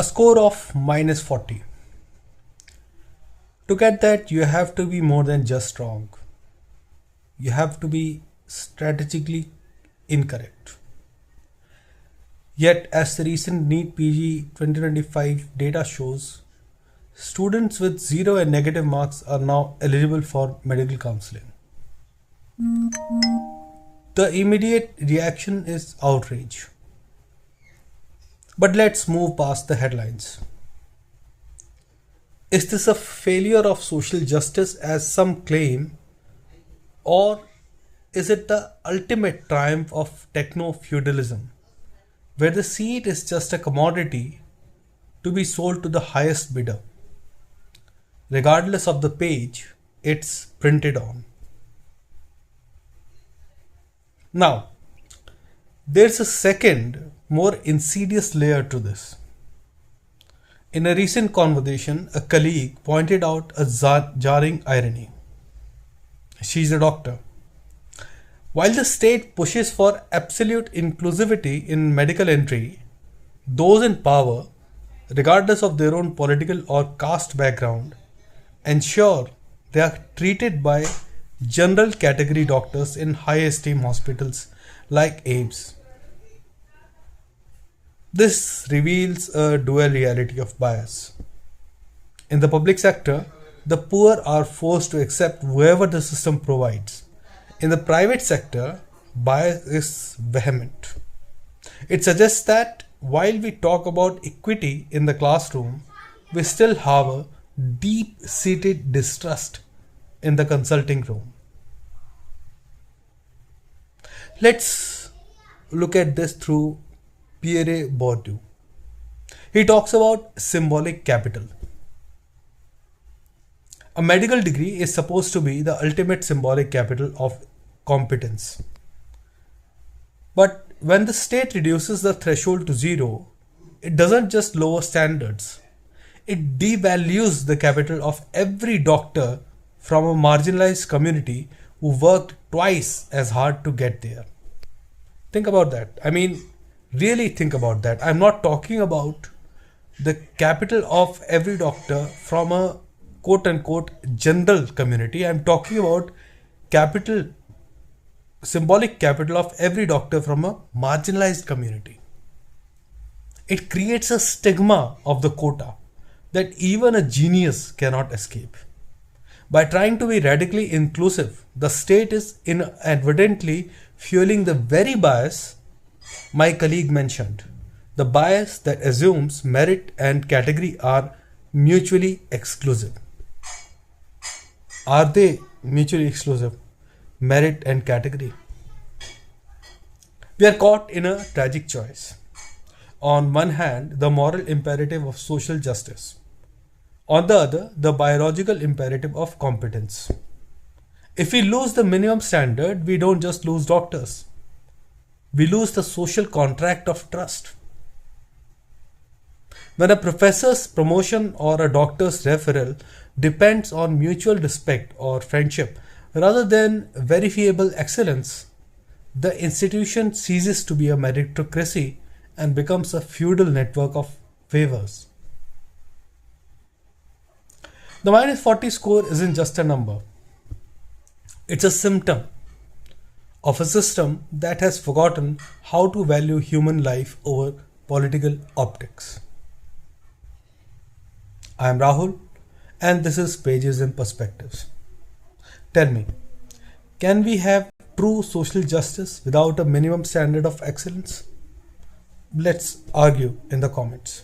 A score of minus 40. To get that, you have to be more than just wrong. You have to be strategically incorrect. Yet, as the recent NEET-PG 2025 data shows, students with 0 and negative marks are now eligible for medical counseling. The immediate reaction is outrage. But let's move past the headlines. Is this a failure of social justice as some claim, or is it the ultimate triumph of technofeudalism, where the seat is just a commodity to be sold to the highest bidder, regardless of the page it's printed on? Now, there's a second, more insidious layer to this. In a recent conversation, a colleague pointed out a jarring irony. She's a doctor. While the state pushes for absolute inclusivity in medical entry, those in power, regardless of their own political or caste background, ensure they are treated by general category doctors in high esteem hospitals like AIIMS. This reveals a dual reality of bias. In the public sector, the poor are forced to accept whoever the system provides. In the private sector, bias is vehement. It suggests that while we talk about equity in the classroom, we still harbor deep-seated distrust in the consulting room. Let's look at this through Pierre Bourdieu. He talks about symbolic capital. A medical degree is supposed to be the ultimate symbolic capital of competence. But when the state reduces the threshold to 0, it doesn't just lower standards. It devalues the capital of every doctor from a marginalized community who worked twice as hard to get there. Think about that. Really think about that. I'm not talking about the capital of every doctor from a quote unquote general community. I'm talking about symbolic capital of every doctor from a marginalized community. It creates a stigma of the quota that even a genius cannot escape. By trying to be radically inclusive, the state is inadvertently fueling the very bias my colleague mentioned, the bias that assumes merit and category are mutually exclusive. Are they mutually exclusive? Merit and category? We are caught in a tragic choice. On one hand, the moral imperative of social justice. On the other, the biological imperative of competence. If we lose the minimum standard, we don't just lose doctors. We lose the social contract of trust. When a professor's promotion or a doctor's referral depends on mutual respect or friendship rather than verifiable excellence, the institution ceases to be a meritocracy and becomes a feudal network of favors. The minus 40 score isn't just a number. It's a symptom of a system that has forgotten how to value human life over political optics. I am Rahul, and this is Pages and Perspectives. Tell me, can we have true social justice without a minimum standard of excellence? Let's argue in the comments.